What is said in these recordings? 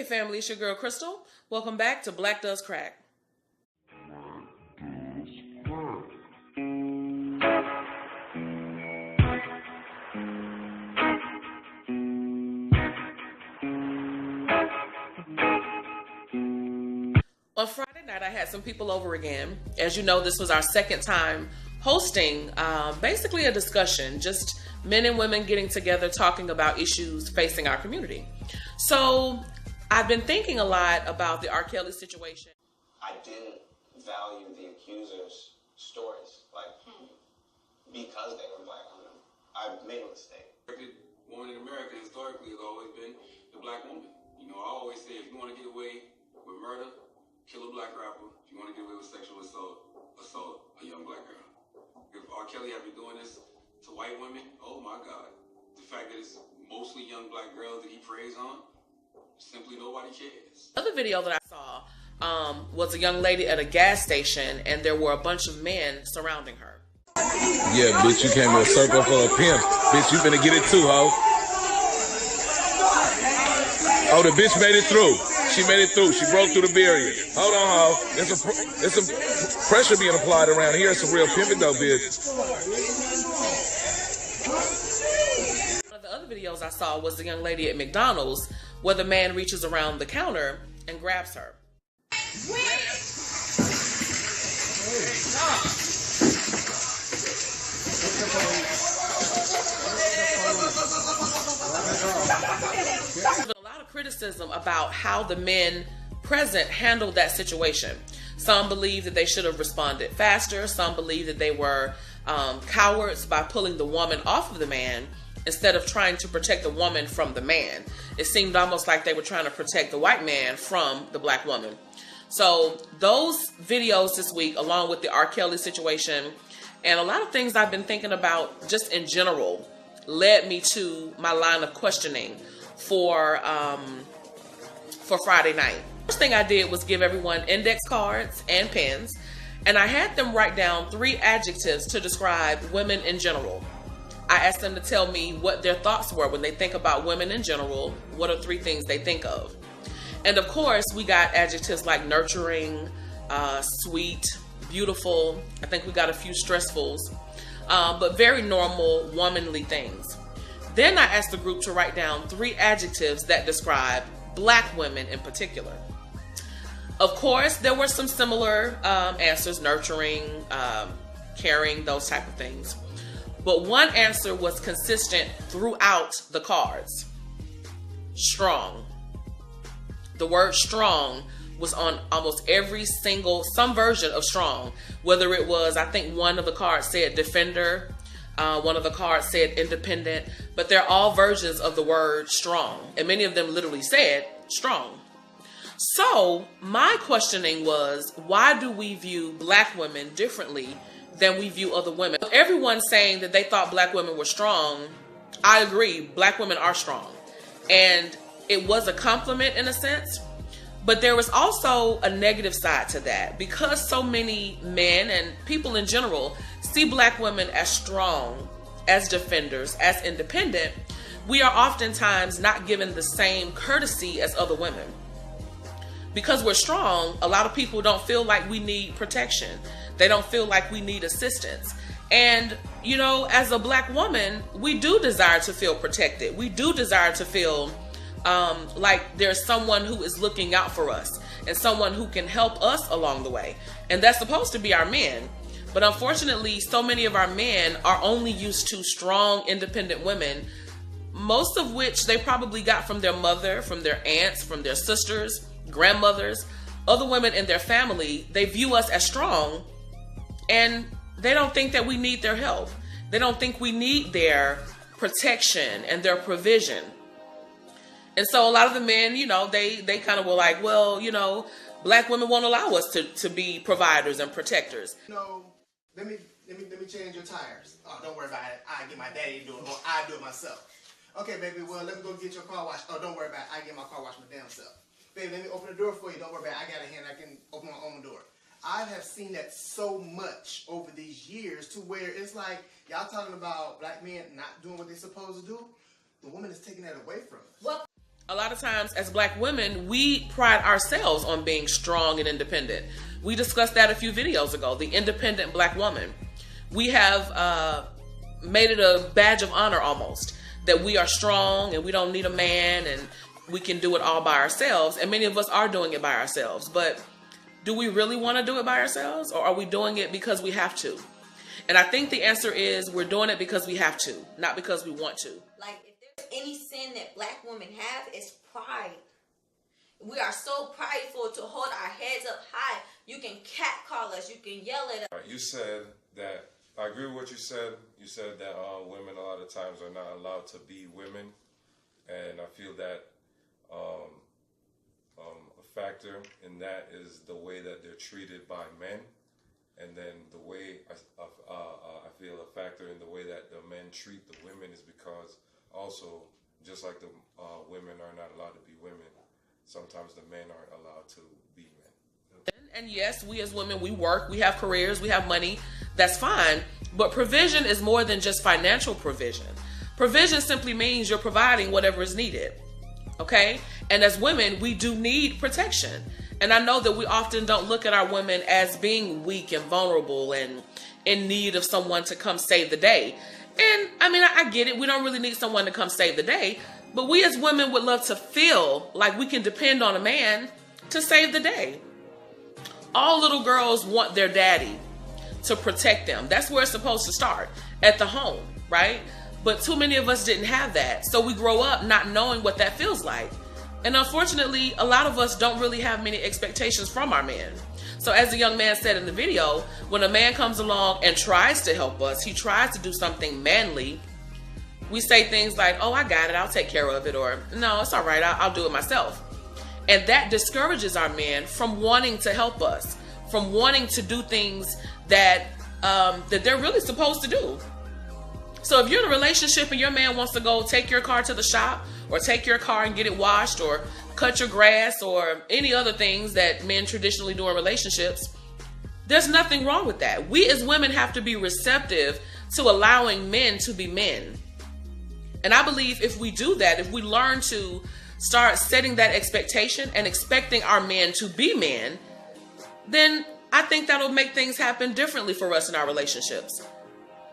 Hey family, it's your girl Crystal. Welcome back to Black Does Crack. On Friday night, I had some people over again. As you know, this was our second time hosting basically a discussion, just men and women getting together talking about issues facing our community. So I've been thinking a lot about the R. Kelly situation. I didn't value the accusers' stories, because they were black on them. I made a mistake. The woman in America historically has always been the black woman. You know, I always say if you want to get away with murder, kill a black rapper. If you want to get away with sexual assault a young black girl. If R. Kelly had been doing this to white women, oh my God. The fact that it's mostly young black girls that he preys on, simply nobody cares. Another video that I saw was a young lady at a gas station, and there were a bunch of men surrounding her. Yeah, bitch, you came in a circle full of pimps. Bitch, you finna get it too, ho. Oh, the bitch made it through. She made it through. She broke through the barrier. Hold on, ho. There's some pressure being applied around here. It's some real pimping, though, bitch. One of the other videos I saw was the young lady at McDonald's where the man reaches around the counter and grabs her. There's been a lot of criticism about how the men present handled that situation. Some believe that they should have responded faster. Some believe that they were cowards by pulling the woman off of the man instead of trying to protect the woman from the man. It seemed almost like they were trying to protect the white man from the black woman. So those videos this week, along with the R. Kelly situation, and a lot of things I've been thinking about just in general, led me to my line of questioning for Friday night. First thing I did was give everyone index cards and pens, and I had them write down 3 adjectives to describe women in general. I asked them to tell me what their thoughts were when they think about women in general. What are 3 things they think of? And of course, we got adjectives like nurturing, sweet, beautiful. I think we got a few stressfuls, but very normal, womanly things. Then I asked the group to write down 3 adjectives that describe black women in particular. Of course, there were some similar answers: nurturing, caring, those type of things. But one answer was consistent throughout the cards: strong. The word strong was on almost every single, some version of strong. Whether it was, I think one of the cards said defender, one of the cards said independent, but they're all versions of the word strong. And many of them literally said strong. So my questioning was, why do we view black women differently than we view other women? Everyone saying that they thought black women were strong, I agree, black women are strong. And it was a compliment in a sense, but there was also a negative side to that, because so many men and people in general see black women as strong, as defenders, as independent. We are oftentimes not given the same courtesy as other women. Because we're strong, a lot of people don't feel like we need protection. They don't feel like we need assistance. And, you know, as a black woman, we do desire to feel protected. We do desire to feel like there's someone who is looking out for us and someone who can help us along the way. And that's supposed to be our men. But unfortunately, so many of our men are only used to strong, independent women, most of which they probably got from their mother, from their aunts, from their sisters, grandmothers, other women in their family. They view us as strong, and they don't think that we need their help. They don't think we need their protection and their provision. And so a lot of the men, you know, they kind of were like, well, you know, black women won't allow us to be providers and protectors. No, let me change your tires. Oh, don't worry about it. I get my daddy to do it, or I do it myself. Okay, baby, well, let me go get your car washed. Oh, don't worry about it. I get my car washed my damn self. Baby, let me open the door for you. Don't worry about it. I got a hand. I can open my own door. I have seen that so much over these years to where it's like, y'all talking about black men not doing what they're supposed to do. The woman is taking that away from us. Well, A lot of times as Black women, we pride ourselves on being strong and independent. We discussed that a few videos ago, the independent Black woman. We have made it a badge of honor almost, that we are strong and we don't need a man and we can do it all by ourselves. And many of us are doing it by ourselves. But do we really want to do it by ourselves, or are we doing it because we have to? And I think the answer is we're doing it because we have to, not because we want to. Like, if there's any sin that Black women have, it's pride. We are so prideful to hold our heads up high. You can catcall us. You can yell at us. You said that, I agree with what you said. You said that women a lot of times are not allowed to be women. And I feel that a factor in that is the way that they're treated by men. And then the way, I feel a factor in the way that the men treat the women is because also, just like the women are not allowed to be women, sometimes the men aren't allowed to be men. And yes, we as women, we work, we have careers, we have money. That's fine. But provision is more than just financial provision. Provision simply means you're providing whatever is needed. Okay? And as women, we do need protection. And I know that we often don't look at our women as being weak and vulnerable and in need of someone to come save the day. And I mean, I get it. We don't really need someone to come save the day. But we as women would love to feel like we can depend on a man to save the day. All little girls want their daddy to protect them. That's where it's supposed to start, at the home, right? But too many of us didn't have that. So we grow up not knowing what that feels like. And unfortunately, a lot of us don't really have many expectations from our men. So as the young man said in the video, when a man comes along and tries to help us, he tries to do something manly, we say things like, oh, I got it, I'll take care of it, or no, it's all right, I'll do it myself. And that discourages our men from wanting to help us, from wanting to do things that they're really supposed to do. So if you're in a relationship and your man wants to go take your car to the shop, or take your car and get it washed, or cut your grass, or any other things that men traditionally do in relationships, there's nothing wrong with that. We as women have to be receptive to allowing men to be men. And I believe if we do that, if we learn to start setting that expectation and expecting our men to be men, then I think that'll make things happen differently for us in our relationships.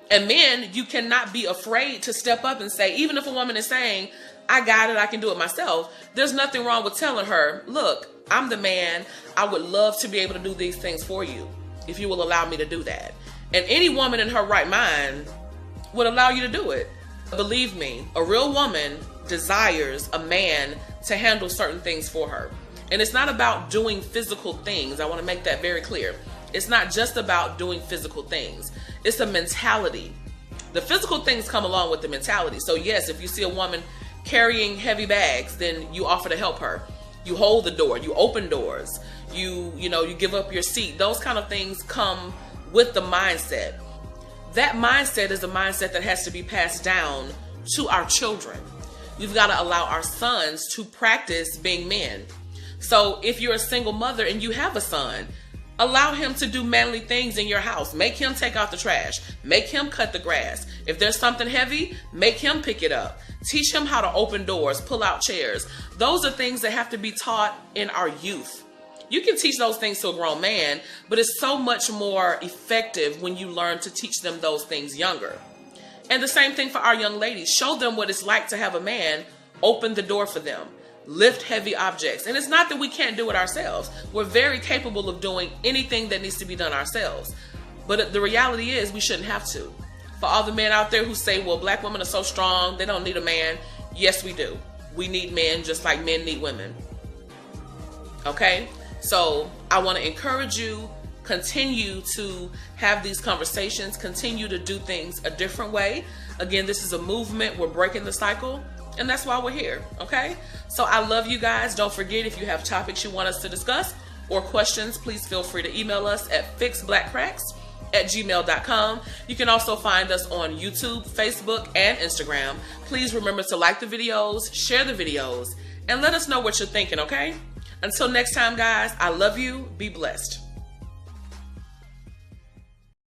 And men, you cannot be afraid to step up and say, even if a woman is saying, I got it, I can do it myself, there's nothing wrong with telling her, look, I'm the man, I would love to be able to do these things for you, if you will allow me to do that. And any woman in her right mind would allow you to do it. Believe me, a real woman desires a man to handle certain things for her. And it's not about doing physical things. I want to make that very clear. It's not just about doing physical things. It's a mentality. The physical things come along with the mentality. So yes, if you see a woman carrying heavy bags, then you offer to help her. You hold the door, you open doors, you give up your seat. Those kind of things come with the mindset. That mindset is a mindset that has to be passed down to our children. We've got to allow our sons to practice being men. So if you're a single mother and you have a son, allow him to do manly things in your house. Make him take out the trash. Make him cut the grass. If there's something heavy, make him pick it up. Teach him how to open doors, pull out chairs. Those are things that have to be taught in our youth. You can teach those things to a grown man, but it's so much more effective when you learn to teach them those things younger. And the same thing for our young ladies. Show them what it's like to have a man open the door for them, lift heavy objects. And it's not that we can't do it ourselves. We're very capable of doing anything that needs to be done ourselves. But the reality is we shouldn't have to. For all the men out there who say, well, black women are so strong, they don't need a man. Yes, we do. We need men just like men need women. Okay? So I want to encourage you, continue to have these conversations, continue to do things a different way. Again, this is a movement. We're breaking the cycle, and that's why we're here. Okay? So I love you guys. Don't forget, if you have topics you want us to discuss or questions, please feel free to email us at fixblackcracks@gmail.com. You can also find us on YouTube, Facebook, and Instagram. Please remember to like the videos, share the videos, and let us know what you're thinking, okay? Until next time, guys, I love you. Be blessed.